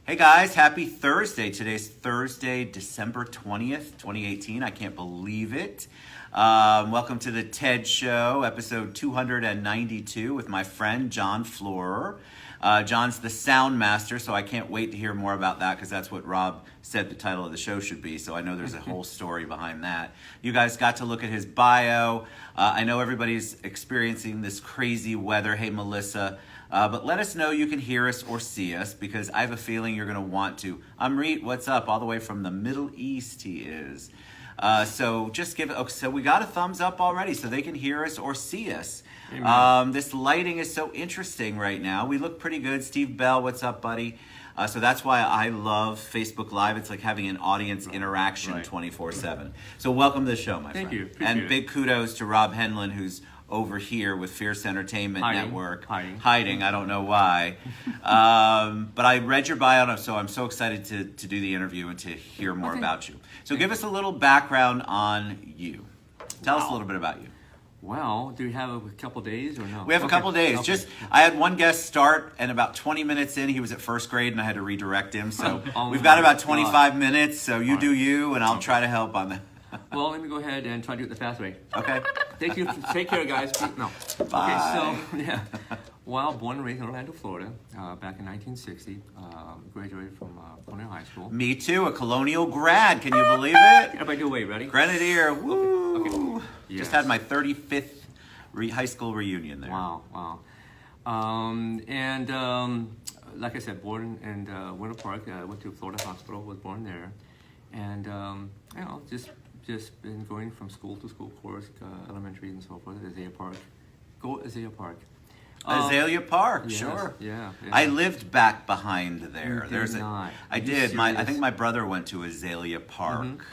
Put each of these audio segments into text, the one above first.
Hey guys, happy Thursday. Today's Thursday, December 20th, 2018. I can't believe it. Welcome to the TED Show, episode 292 with my friend John Florer. John's the sound master, so I can't wait to hear more about that because that's what Rob said the title of the show should be. So I know there's a whole story behind that. You guys got to look at his bio. I know everybody's experiencing this crazy weather. Hey, Melissa. But let us know you can hear us or see us because I have a feeling you're going to want to. Amrit, what's up? All the way from the Middle East he is. So just give it. Okay, so we got a thumbs up already so they can hear us or see us. This lighting is so interesting right now. We look pretty good. Steve Bell, what's up, buddy? So that's why I love Facebook Live. It's like having an audience interaction 24/7. So welcome to the show, my friend. Thank you. And big kudos to Rob Henlin, who's over here with Fierce Entertainment Network. Hiding. I don't know why. But I read your bio, so I'm so excited to do the interview and to hear more about you. So give us a little background on you. Tell us a little bit about you. Well, do we have a couple days or no? We have a couple days. Okay. I had one guest start, and about 20 minutes in, he was at first grade, and I had to redirect him. So we've got about 25 minutes, so you do you, and I'll try to help on that. Well, let me go ahead and try to do it the fast way. Okay. Thank you. Take care, guys. No. Bye. Okay, so, well, born and raised in Orlando, Florida, back in 1960. Graduated from Colonial High School. Me too, a Colonial grad. Can you believe it? Everybody do away. Ready? Grenadier. Woo! Okay. Yes. Just had my 35th high school reunion there. Wow. Like I said, born in Winter Park. Went to Florida Hospital. Was born there, and just been going from school to school, course, elementary and so forth. Azalea Park. Go Azalea Park. Azalea Park, yes, sure. Yeah. I lived back behind there. I did. I think my brother went to Azalea Park.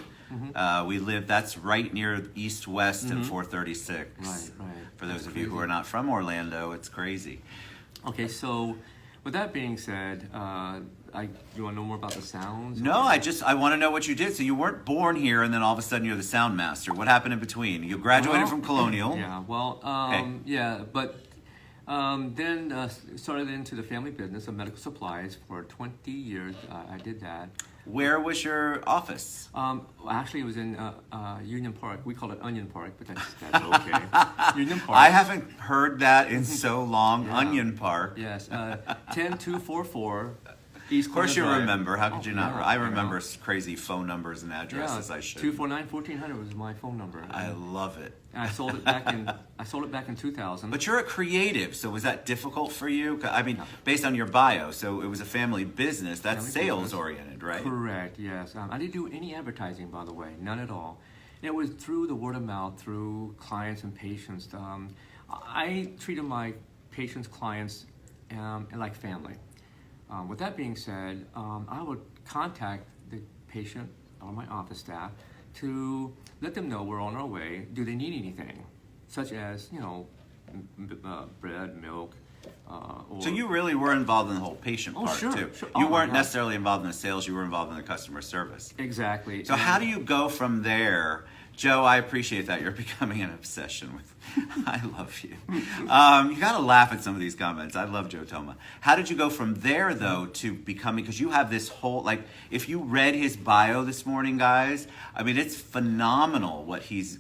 We lived. That's right near East West and 436. Right. For those of you who are not from Orlando, it's crazy. Okay, so with that being said, you want to know more about the sounds? No, I want to know what you did. So you weren't born here, and then all of a sudden you're the sound master. What happened in between? You graduated from Colonial. Yeah. Well. But then started into the family business of medical supplies for 20 years. I did that. Where was your office? Actually, it was in Union Park. We call it Onion Park, but that's okay. Union Park. I haven't heard that in so long. Yeah. Onion Park. Yes. 10244 East. Of course you Drive. remember. How could you not? I remember crazy phone numbers and addresses. Yeah, I should. 249-1400 was my phone number. I love it. And I sold it back in 2000. But you're a creative, so was that difficult for you? I mean, based on your bio, so it was a family business. That's sales oriented, right? Correct. Yes. I didn't do any advertising, by the way, none at all. It was through the word of mouth, through clients and patients. I treated my patients, clients, like family. With that being said, I would contact the patient or my office staff to let them know we're on our way. Do they need anything, such as bread, milk? So you really were involved in the whole patient part too. Sure. You weren't necessarily involved in the sales. You were involved in the customer service. Exactly. So how do you go from there? Joe, I appreciate that. You're becoming an obsession with. I love you. You got to laugh at some of these comments. I love Joe Toma. How did you go from there, though, to becoming, because you have this whole, like, if you read his bio this morning, guys, I mean, it's phenomenal what he's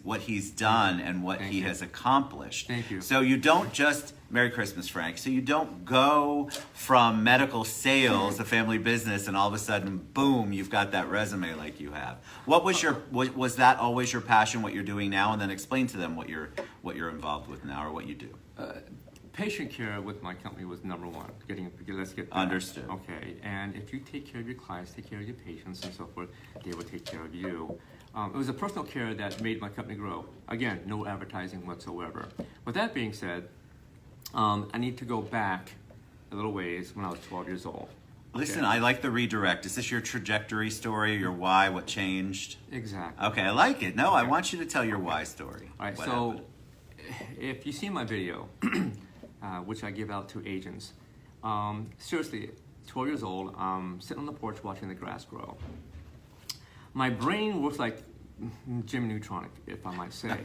done and what he has accomplished. Thank you. So you don't just, Merry Christmas, Frank. So you don't go from medical sales, a family business, and all of a sudden, boom, you've got that resume like you have. What was was that always your passion, what you're doing now? And then explain to them what you're involved with now or what you do. Patient care with my company was number one. Let's get that. Understood. Okay, and if you take care of your clients, take care of your patients and so forth, they will take care of you. It was a personal care that made my company grow. Again, no advertising whatsoever. With that being said, I need to go back a little ways when I was 12 years old. Listen, I like the redirect. Is this your trajectory story, your why, what changed? Exactly. Okay, I like it. No, I want you to tell your why story. All right, if you see my video, which I give out to agents, seriously, 12 years old, I'm sitting on the porch watching the grass grow. My brain works like Jimmy Neutron, if I might say.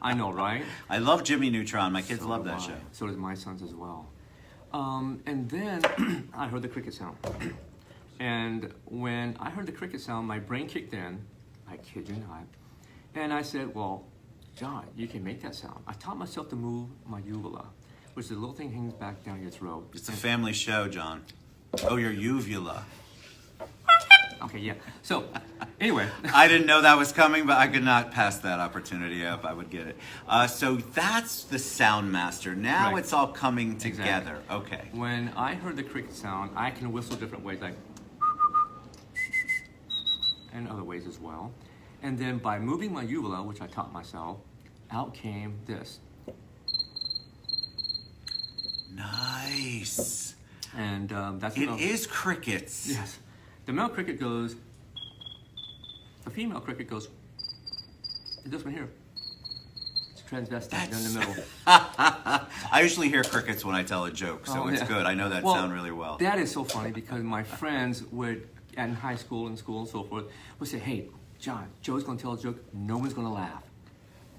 I know, right? I love Jimmy Neutron. My kids love that show. So does my sons as well. And then I heard the cricket sound. And when I heard the cricket sound, my brain kicked in. I kid you not. And I said, well, John, you can make that sound. I taught myself to move my uvula, which is the little thing hangs back down your throat. It's a family show, John. Oh, your uvula. Okay, yeah. So, anyway. I didn't know that was coming, but I could not pass that opportunity up. I would get it. So that's the sound master. Now Right. it's all coming together. Exactly. Okay. When I heard the cricket sound, I can whistle different ways, like, and other ways as well. And then by moving my uvula, which I taught myself, out came this. Nice. And that's It is crickets. Yes. The male cricket goes, the female cricket goes, this one here. It's transvestite in the middle. I usually hear crickets when I tell a joke, so it's good. I know that sound really well. That is so funny because my friends would, in high school and school and so forth, would say, hey, John, Joe's going to tell a joke. No one's going to laugh.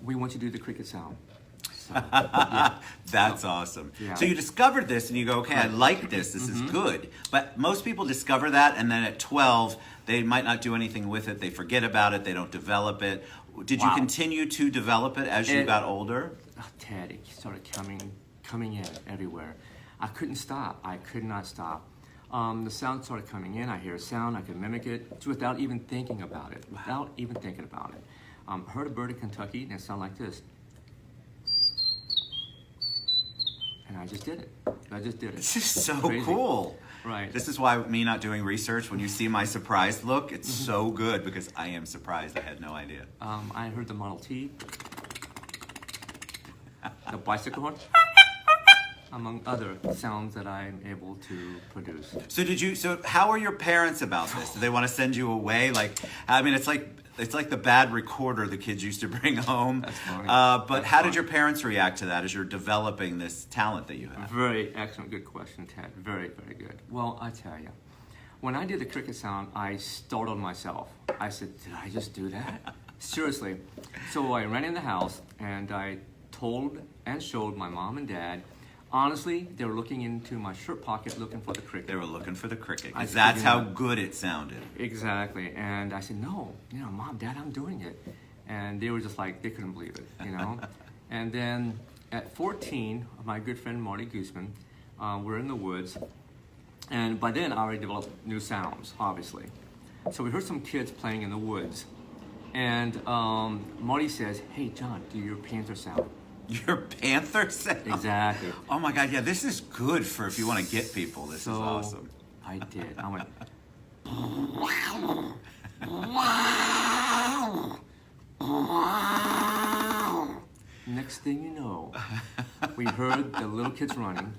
We want you to do the cricket sound. So, yeah. That's awesome. Yeah. So you discovered this and you go, okay, I like this. This is good. But most people discover that and then at 12, they might not do anything with it. They forget about it. They don't develop it. Did you continue to develop it as you got older? Ted, it started coming in everywhere. I couldn't stop. I could not stop. The sound started coming in. I hear a sound. I could mimic it without even thinking about it. Without even thinking about it. Heard a bird in Kentucky and it sounded like this. And I just did it. This is so Crazy. cool. Right. This is why me not doing research, when you see my surprised look, it's so good because I am surprised. I had no idea. I heard the Model T, the bicycle horn, among other sounds that I'm able to produce. So how are your parents about this? Do they want to send you away? It's like the bad recorder the kids used to bring home. That's funny. But That's how did funny. your parents react to that as you're developing this talent that you have? Very excellent, good question, Ted. Very, very good. Well, I tell you, when I did the cricket sound, I startled myself. I said, did I just do that? Seriously. So I ran in the house and I told and showed my mom and dad. Honestly, they were looking into my shirt pocket looking for the cricket. They were looking for the cricket I because that's figured how out. good it sounded. Exactly. And I said, no, Mom, Dad, I'm doing it. And they were just like, they couldn't believe it, And then at 14, my good friend Marty Gooseman, we're in the woods. And by then, I already developed new sounds, obviously. So we heard some kids playing in the woods. And Marty says, hey, John, do your panther sound. Your panther sound? Exactly. Oh my God, yeah, this is good for if you want to get people. This So is awesome. I did. I went, next thing you know, we heard the little kids running.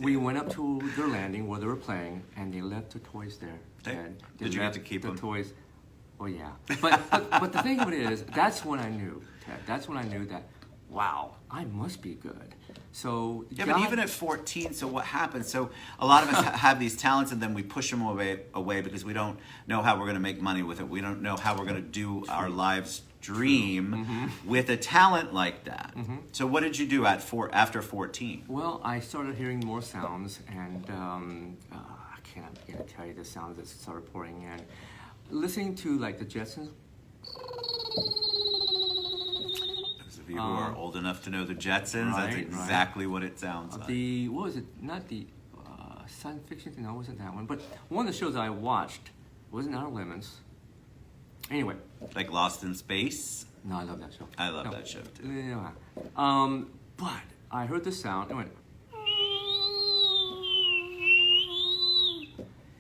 We went up to their landing where they were playing, and they left the toys there. Ted. They Did you get left to keep the them? toys? Oh yeah. But the thing of it is, that's when I knew, Ted. That's when I knew that, wow, I must be good. So Yeah, but even at 14, so what happens? So a lot of us have these talents and then we push them away because we don't know how we're going to make money with it. We don't know how we're going to do our lives dream with a talent like that. So what did you do after 14? Well, I started hearing more sounds, and I can't begin to tell you the sounds that started pouring in. Listening to like the Jetsons. Those of you who are old enough to know the Jetsons, that's Right, exactly what it sounds like. What was it? Not the science fiction thing. No, it wasn't that one. But one of the shows I watched wasn't Outer Lemons. Anyway. Like Lost in Space? No, I love that show. I love that show too. Yeah. But I heard the sound and went.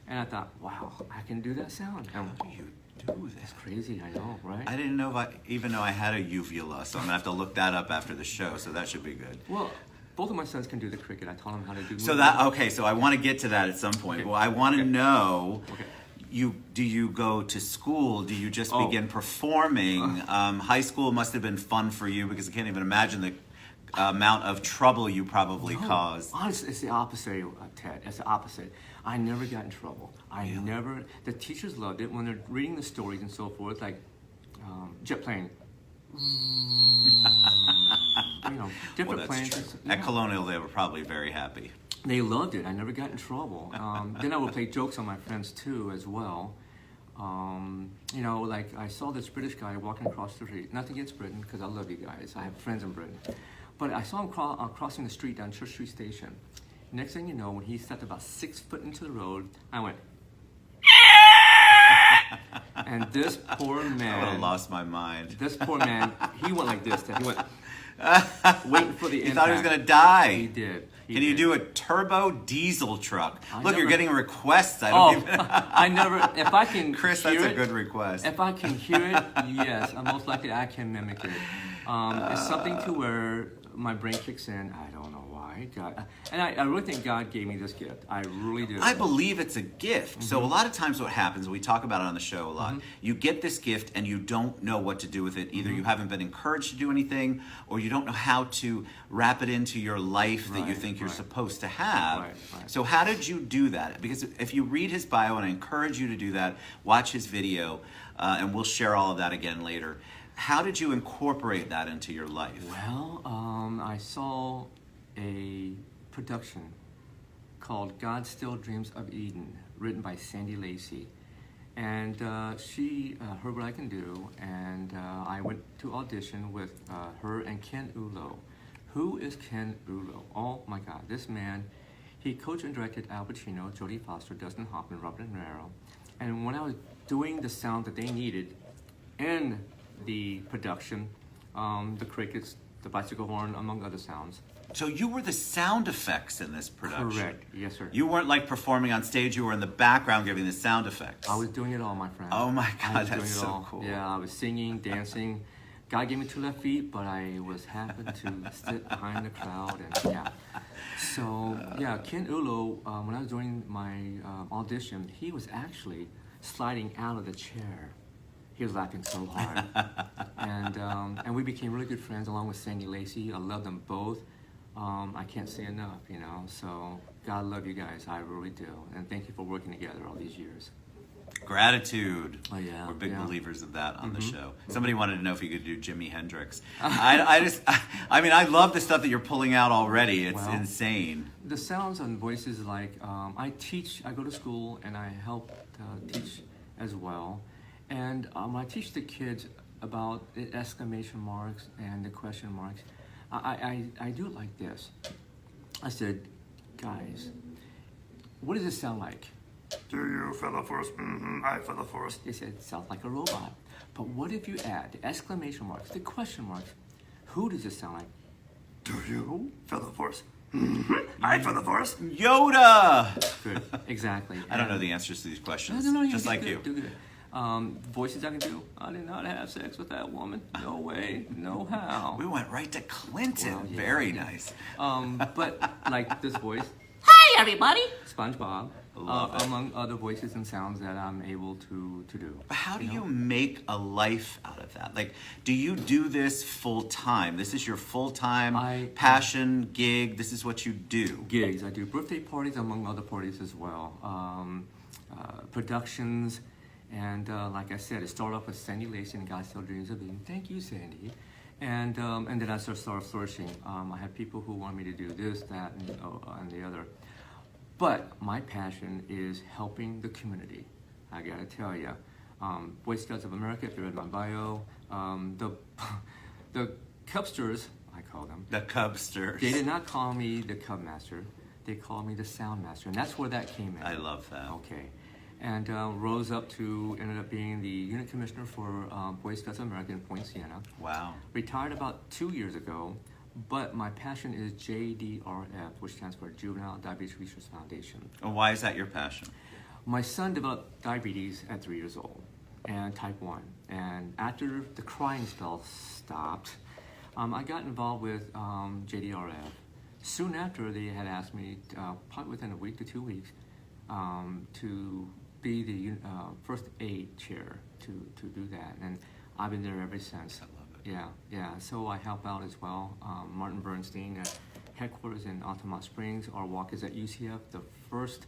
And I thought, wow, I can do that sound. And How do you do this? it's crazy, I know, right? I didn't know if I even know I had a uvula, so I'm gonna have to look that up after the show. So that should be good. Well, both of my sons can do the cricket. I taught them how to do. So movement. so I want to get to that at some point. Okay. Well, I want to know. Okay. Do you go to school? Do you just Oh. begin performing? High school must have been fun for you because I can't even imagine the amount of trouble you probably caused. Honestly, it's the opposite, Ted. It's the opposite. I never got in trouble. The teachers loved it when they're reading the stories and so forth, like jet plane. Different Well, that's planes. true. Yeah. At Colonial, they were probably very happy. They loved it. I never got in trouble. Then I would play jokes on my friends too, as well. You know, like I saw this British guy walking across the street. Nothing against Britain, because I love you guys. I have friends in Britain. But I saw him crossing the street down Church Street Station. Next thing you know, when he stepped about 6 foot into the road, I went, and this poor man. I would have lost my mind. This poor man, he went like this. He went, waiting for the impact. He thought he was going to die. He did. Can you do a turbo diesel truck? Look, you're you're getting requests. I don't even... I never, if I can Chris, hear that's it, a good request. If I can hear it, yes, most likely I can mimic it. It's something to where my brain kicks in. I don't know why. God, and I really think God gave me this gift. I really do. I believe it's a gift. So a lot of times what happens, we talk about it on the show a lot, you get this gift and you don't know what to do with it. Either you haven't been encouraged to do anything, or you don't know how to wrap it into your life that you think you're supposed to have. Right. So how did you do that? Because if you read his bio, and I encourage you to do that, watch his video, and we'll share all of that again later. How did you incorporate that into your life? Well, I saw a production called God Still Dreams of Eden, written by Sandy Lacey. And she heard what I can do, and I went to audition with her and Ken Ulo. Who is Ken Ulo? Oh my God, this man, he coached and directed Al Pacino, Jodie Foster, Dustin Hoffman, Robert De Niro. And when I was doing the sound that they needed in the production, the crickets, the bicycle horn, among other sounds. So you were the sound effects in this production? Correct, yes sir. You weren't like performing on stage, you were in the background giving the sound effects. I was doing it all, my friend. Oh my God, that's doing it so all. cool. Yeah, I was singing, dancing. God gave me 2 left feet, but I was happy to sit behind the crowd, and yeah. So yeah, Ken Ulo, when I was doing my audition, he was actually sliding out of the chair. He was laughing so hard. And we became really good friends along with Sandy Lacey. I love them both. I can't say enough, you know. So God love you guys. I really do. And thank you for working together all these years. Gratitude. Oh, yeah. We're big yeah. believers of that on the show. Somebody wanted to know if you could do Jimi Hendrix. I mean, I love the stuff that you're pulling out already. It's insane. The sounds and voices, like, I go to school and I help teach as well. And I teach the kids about the exclamation marks and the question marks. I do it like this. I said, guys, what does it sound like? Do you fella first? I fella first. They said, it sounds like a robot. But what if you add the exclamation marks, the question marks? Who does it sound like? Do you fella first? I fella first. Yoda! Good, exactly. I don't know the answers to these questions, No, just like you. Do good. Voices I can do. I did not have sex with that woman. No way, no how. We went right to Clinton. Well, yeah, Very nice. But like this voice. Hi, everybody. SpongeBob. Love it. Among other voices and sounds that I'm able to do. But how do you make a life out of that? Like, do you do this full time? This is your full time passion, gig. This is what you do. Gigs. I do birthday parties among other parties as well. Productions. And like I said, it started off with Sandy Lacey and God Still Dreams of Eden. Thank you, Sandy. And then I started flourishing. I had people who want me to do this, that, and the other. But my passion is helping the community. I gotta tell you, Boy Scouts of America, if you read my bio, the Cubsters, I call them. The Cubsters. They did not call me the Cub Master. They called me the Sound Master, and that's where that came in. I love that. Okay. And rose up to, ended up being the unit commissioner for Boy Scouts of America in Point Siena. Wow. Retired about 2 years ago, but my passion is JDRF, which stands for Juvenile Diabetes Research Foundation. And why is that your passion? My son developed diabetes at 3 years old, and type 1. And after the crying spell stopped, I got involved with JDRF. Soon after, they had asked me, probably within a week to 2 weeks, to be the first aid chair to do that, and I've been there ever since. I love it. Yeah. So I help out as well. Martin Bernstein at headquarters in Altamont Springs. Our walk is at UCF the first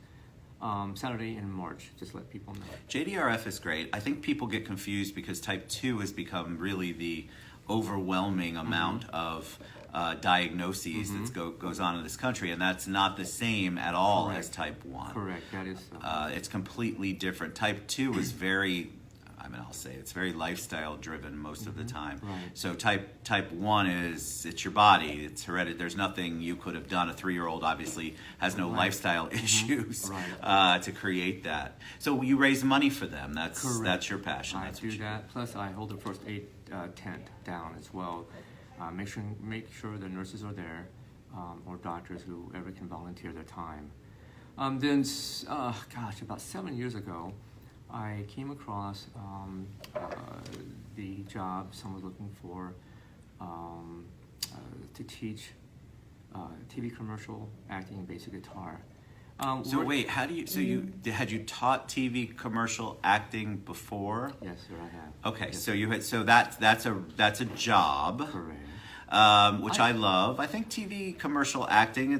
Saturday in March. Just let people know. JDRF is great. I think people get confused because type 2 has become really the overwhelming amount of diagnoses that goes on in this country, and that's not the same at all as type 1. Correct, that is so. It's completely different. Type 2 is very, I'll say it's very lifestyle driven most of the time. Right. So type 1 is, it's your body, it's hereditary. There's nothing you could have done. A 3-year-old obviously has no lifestyle issues to create that. So you raise money for them. That's your passion. I That's do what you that. Plus, I hold the first aid tent down as well. Make sure the nurses are there, or doctors, whoever can volunteer their time. Then, about 7 years ago, I came across the job someone was looking for to teach TV commercial acting and basic guitar. So wait, how do you? So had you taught TV commercial acting before? Yes, sir, I have. Okay, yes, so you had. So that's a job. Correct. Which I love. I think TV commercial acting.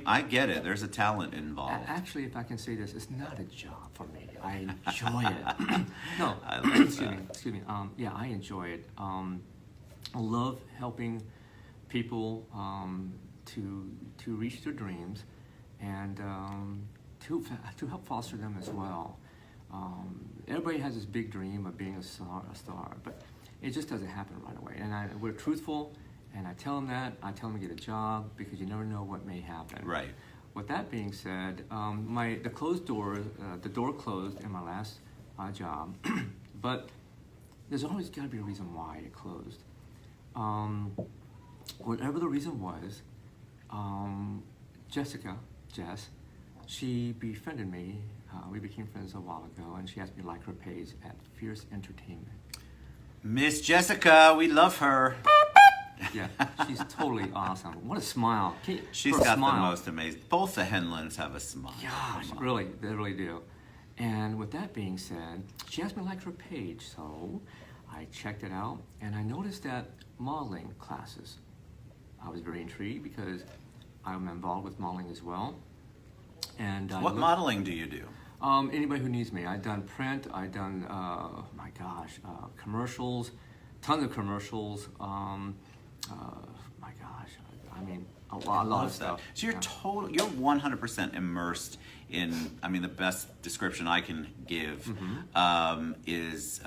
I get it. There's a talent involved. Actually, if I can say this, it's not a job for me. I enjoy it. No, I love excuse me. Yeah, I enjoy it. I love helping people to reach their dreams, and to help foster them as well. Everybody has this big dream of being a star, but it just doesn't happen right away. And we're truthful, and I tell them that. I tell them to get a job, because you never know what may happen. Right. With that being said, the door closed in my last job, but there's always got to be a reason why it closed. Whatever the reason was, Jess, she befriended me. We became friends a while ago, and she asked me to like her page at Fierce Entertainment. Miss Jessica, we love her. Yeah, she's totally awesome. What a smile. She's got the most amazing. Both the Henlons have a smile. Gosh, really, they really do. And with that being said, she asked me to like her page, so I checked it out, and I noticed that modeling classes. I was very intrigued, because I'm involved with modeling as well. And what modeling do you do? Anybody who needs me. I've done print. I've done, commercials, tons of commercials. A lot of stuff. So you're you're 100% immersed in. The best description I can give is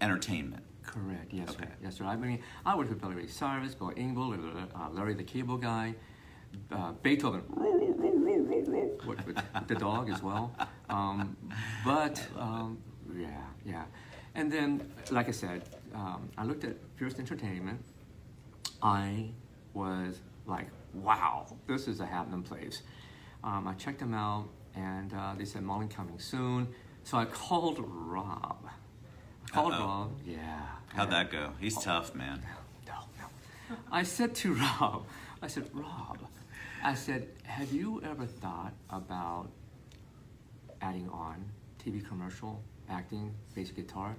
entertainment. Correct. Yes, Okay. sir. Yes, sir. I worked with Billy Ray Cyrus, Bill Engvall, Larry the Cable Guy, Beethoven. With the dog as well. Yeah. And then, like I said, I looked at Fierce Entertainment. I was like, wow, this is a happening place. I checked them out, and they said modeling coming soon. So I called Rob. Rob. Yeah. How'd that go? He's tough, man. No. I said to Rob, Rob, have you ever thought about adding on TV commercial, acting, bass guitar?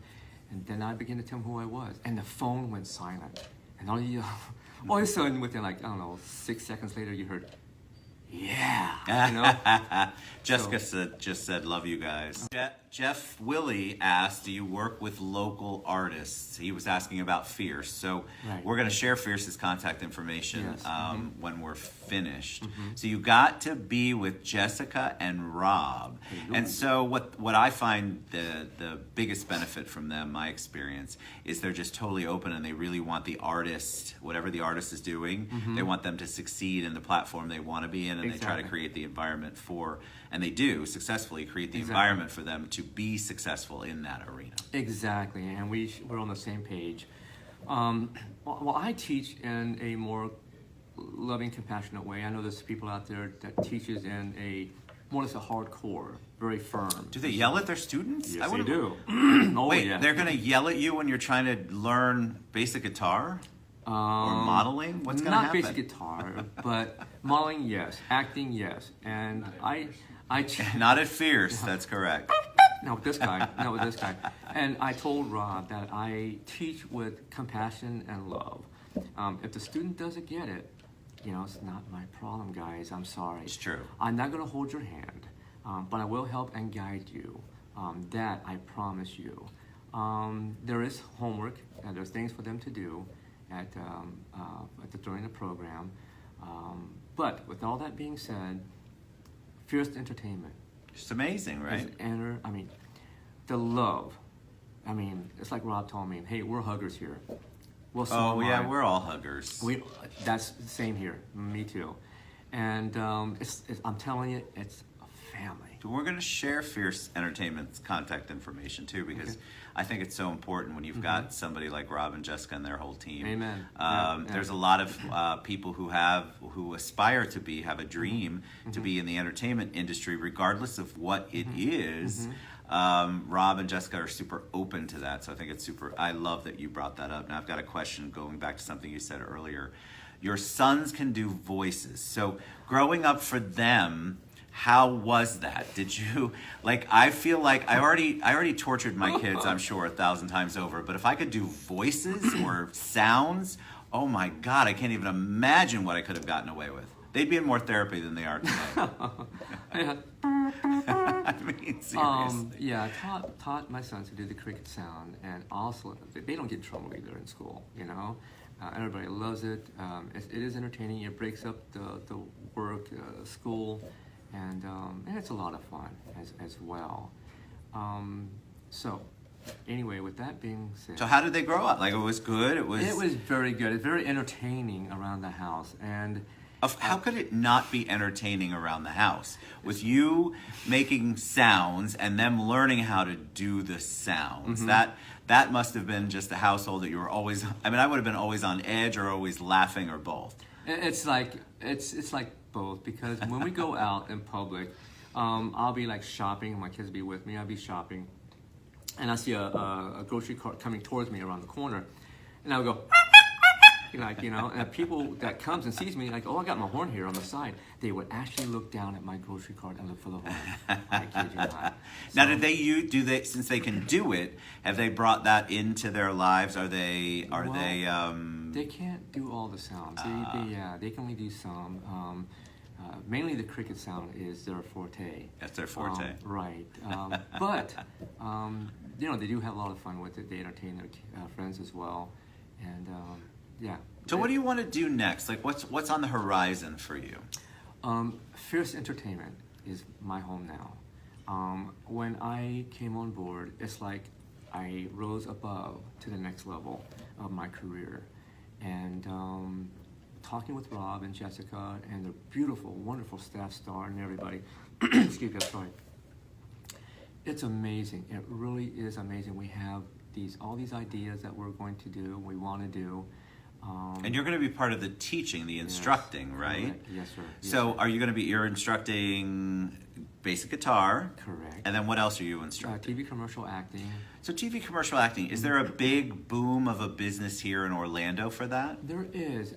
And then I began to tell him who I was. And the phone went silent. And all of a sudden, within 6 seconds later, you heard, yeah. Jessica just said, love you guys. Jeff Willie asked, do you work with local artists? He was asking about Fierce. So we're going to share Fierce's contact information when we're finished. So you got to be with Jessica and Rob. And so what I find the biggest benefit from them, my experience, is they're just totally open, and they really want the artist, whatever the artist is doing, they want them to succeed in the platform they want to be in, and they try to create the environment and they do successfully create the environment for them to be successful in that arena. Exactly, and we're on the same page. Well, I teach in a more loving, compassionate way. I know there's people out there that teaches in a more or less a hardcore, very firm. Do they yell at their students? Yes, they do. Wait, they're going to yell at you when you're trying to learn basic guitar? Or modeling? What's going to happen? Not basic guitar, but modeling, yes. Acting, yes. And I Not at Fierce, that's correct. Not with this guy. And I told Rob that I teach with compassion and love. If the student doesn't get it, it's not my problem, guys. I'm sorry. It's true. I'm not going to hold your hand, but I will help and guide you. That I promise you. There is homework and there's things for them to do during the program. But with all that being said, Fierce Entertainment. It's amazing, right? The love. It's like Rob told me, hey, we're huggers here. Well, so Oh yeah, we're all huggers. That's the same here. Me too. And I'm telling you, it's a family. We're going to share Fierce Entertainment's contact information too, because I think it's so important when you've got somebody like Rob and Jessica and their whole team. Amen. There's a lot of people who aspire to have a dream to be in the entertainment industry, regardless of what it is. Rob and Jessica are super open to that, so I think it's super. I love that you brought that up. Now I've got a question going back to something you said earlier. Your sons can do voices, so growing up for them, how was that? Did you I feel like I already tortured my kids, I'm sure, 1,000 times over. But if I could do voices or sounds, oh my God, I can't even imagine what I could have gotten away with. They'd be in more therapy than they are today. I mean, seriously. Taught my sons to do the cricket sound, and also they don't get in trouble either in school. Everybody loves it. It is entertaining. It breaks up the work, school. And it's a lot of fun as well. So, anyway, with that being said, So how did they grow up? It was good. It was very good. It's very entertaining around the house, and how could it not be entertaining around the house with you making sounds and them learning how to do the sounds? That must have been just a household that you were always. I would have been always on edge or always laughing or both. It's like both, because when we go out in public, I'll be shopping, my kids will be with me, I'll be shopping, and I see a grocery cart coming towards me around the corner, and I'll go, and people that comes and sees me, oh, I got my horn here on the side, they would actually look down at my grocery cart and look for the horn. I kid you not. Now, since they can do it, have they brought that into their lives? They can't do all the sounds. They can only do some. Mainly the cricket sound is their forte. That's their forte. Right. But, they do have a lot of fun with it. They entertain their friends as well. And, So what do you want to do next? What's on the horizon for you? Fierce Entertainment is my home now. When I came on board, it's like I rose above to the next level of my career. And talking with Rob and Jessica and the beautiful, wonderful staff star and everybody, excuse me, I'm sorry. It's amazing. It really is amazing. We have all these ideas that we're going to do, we want to do. And you're going to be part of the teaching, the instructing, right? Correct. Yes, sir. Yes, so sir. Are you going to be, you're instructing basic guitar? Correct. And then what else are you instructing? TV commercial acting. So TV commercial acting, is there a big boom of a business here in Orlando for that? There is.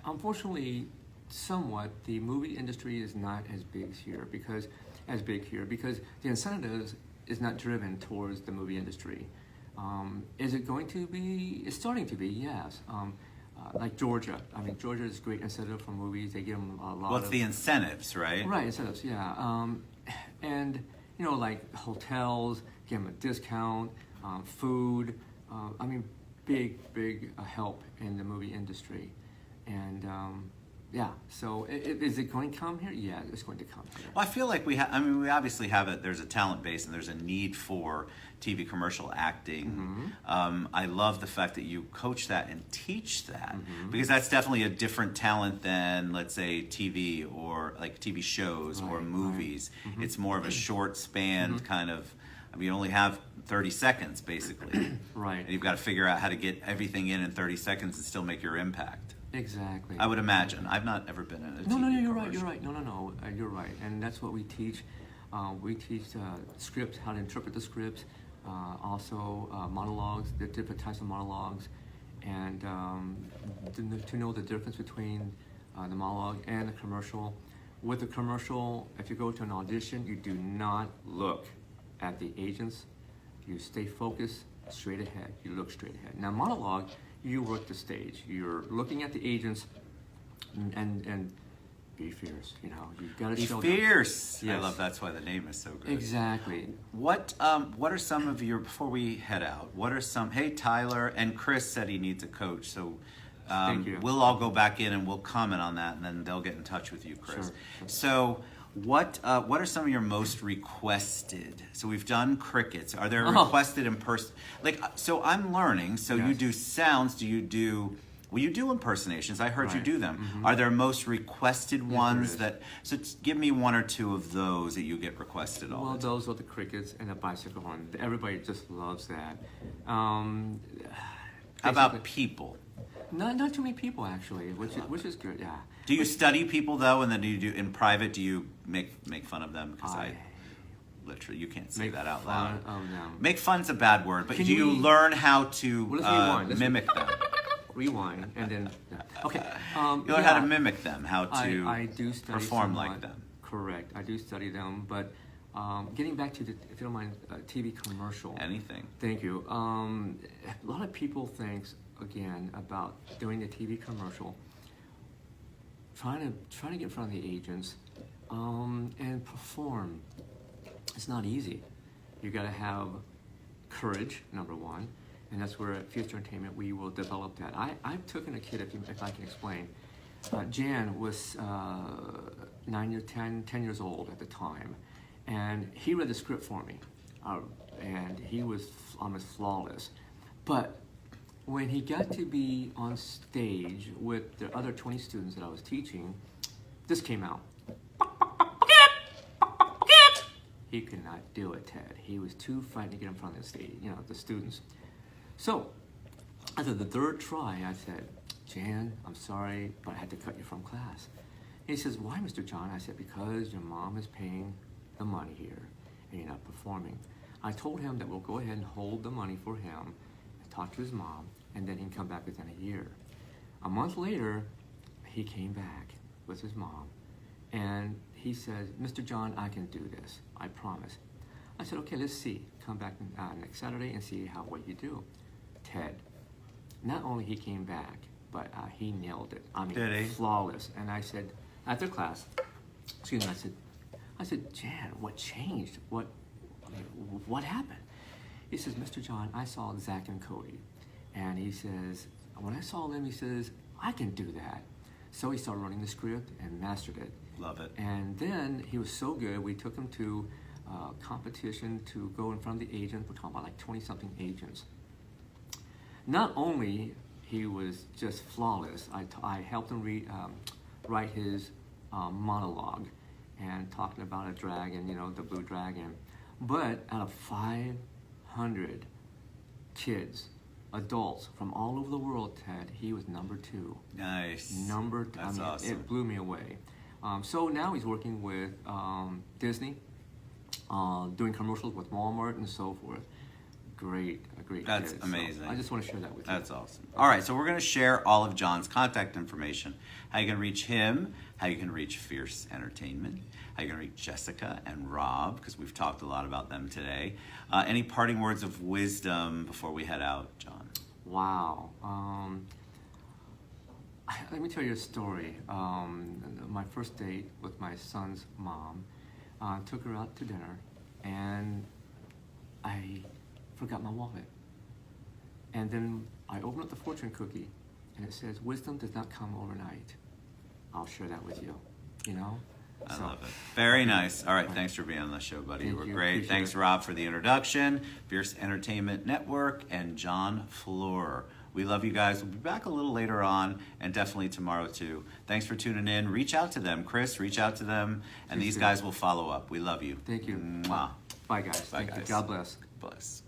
Unfortunately, somewhat, the movie industry is not as big here because the incentives is not driven towards the movie industry. Is it going to be? It's starting to be, yes. Like Georgia. Georgia is a great incentive for movies. They give them a lot Well, it's the incentives, right? Right, incentives, yeah. And, like hotels, give them a discount, food. Big help in the movie industry. And, so is it going to come here? Yeah, it's going to come here. Well, I feel like we obviously have there's a talent base and there's a need for TV commercial acting. I love the fact that you coach that and teach that because that's definitely a different talent than, let's say, TV or like TV shows or movies. Right. It's more of a short span kind of, you only have 30 seconds basically. Right. And you've got to figure out how to get everything in 30 seconds and still make your impact. Exactly. I would imagine. I've not ever been in a TV No, you're commercial. right. You're right. No. You're right. And that's what we teach. We teach scripts, how to interpret the scripts, also monologues, the different types of monologues, and to know the difference between the monologue and the commercial. With the commercial, if you go to an audition, you do not look at the agents. You stay focused, straight ahead. You look straight ahead. Now, monologue, you work the stage. You're looking at the agents and be fierce. You know, you got to Be show fierce. Them. Yes. I love that's why the name is so good. Exactly. What are some of your, before we head out, what are some, hey Tyler, and Chris said he needs a coach, so Thank you. we'll all go back in and we'll comment on that, and then they'll get in touch with you, Chris. Sure. So what are some of your most requested? So we've done crickets. Are there requested in person? Like, so I'm learning, so you Yes. do sounds, well, you do impersonations. I heard you Right. do them. Mm-hmm. Are there most requested ones there is. that? So give me one or two of those that you get requested all Well, the time. those are the crickets and the bicycle horn. Everybody just loves that. How about people? Not too many people actually, which is good. Yeah. Do you study people though, and then do you do in private? Do you make fun of them? Because I literally, you can't say make that out fun loud. of them. Make fun's a bad word, but Can do you we- learn how to Well, let's rewind. Let's mimic them? Rewind and then okay. You learn how to mimic them, how to I do study perform somewhat. like them. Correct. I do study them, but getting back to the, if you don't mind, TV commercial. Anything. Thank you. A lot of people thinks again about doing the TV commercial, trying to get in front of the agents, and perform. It's not easy. You got to have courage, number one, and that's where at Future Entertainment we will develop that. I've taken a kid, if I can explain. Jan was 10 years old at the time, and he read the script for me, and he was almost flawless. But when he got to be on stage with the other 20 students that I was teaching, this came out. He could not do it, Ted. He was too frightened to get in front of the stage, the students. So, after the third try, I said, Jan, I'm sorry, but I had to cut you from class. He says, why, Mr. John? I said, because your mom is paying the money here, and you're not performing. I told him that we'll go ahead and hold the money for him, and talk to his mom, and then he can come back within a year. A month later, he came back with his mom, and he says, Mr. John, I can do this. I promise. I said, okay, let's see. Come back next Saturday and see what you do. Ted, not only he came back, but he nailed it. I mean, Did he? flawless. And I said, after class, excuse me, I said, Jan, what changed? What happened? He says, Mr. John, I saw Zach and Cody. And he says, when I saw them, he says, I can do that. So he started running the script and mastered it. Love it. And then he was so good, we took him to competition to go in front of the agent. We're talking about like 20-something agents. Not only he was just flawless, I helped him write his monologue and talking about a dragon, the blue dragon. But out of 500 kids, adults from all over the world, Ted, he was number 2. Nice. That's awesome. It blew me away. So now he's working with Disney, doing commercials with Walmart and so forth. Great That's kid. amazing. So I just want to share that with you. That's awesome. All right, so we're going to share all of John's contact information, how you can reach him, how you can reach Fierce Entertainment, how you can reach Jessica and Rob, because we've talked a lot about them today. Any parting words of wisdom before we head out, John? Wow. Let me tell you a story. My first date with my son's mom, took her out to dinner, and I forgot my wallet. And then I opened up the fortune cookie, and it says, wisdom does not come overnight. I'll share that with you, I love it. Very nice. All right, thanks for being on the show, buddy. Thank You were you. great. Appreciate Thanks, it. Rob, for the introduction. Fierce Entertainment Network and John Florer. We love you guys. We'll be back a little later on and definitely tomorrow too. Thanks for tuning in. Reach out to them. Chris, reach out to them. And these Appreciate guys will follow up. We love you. Thank you. Mwah. Bye, guys. Bye, Thank you. guys. God bless. Bless.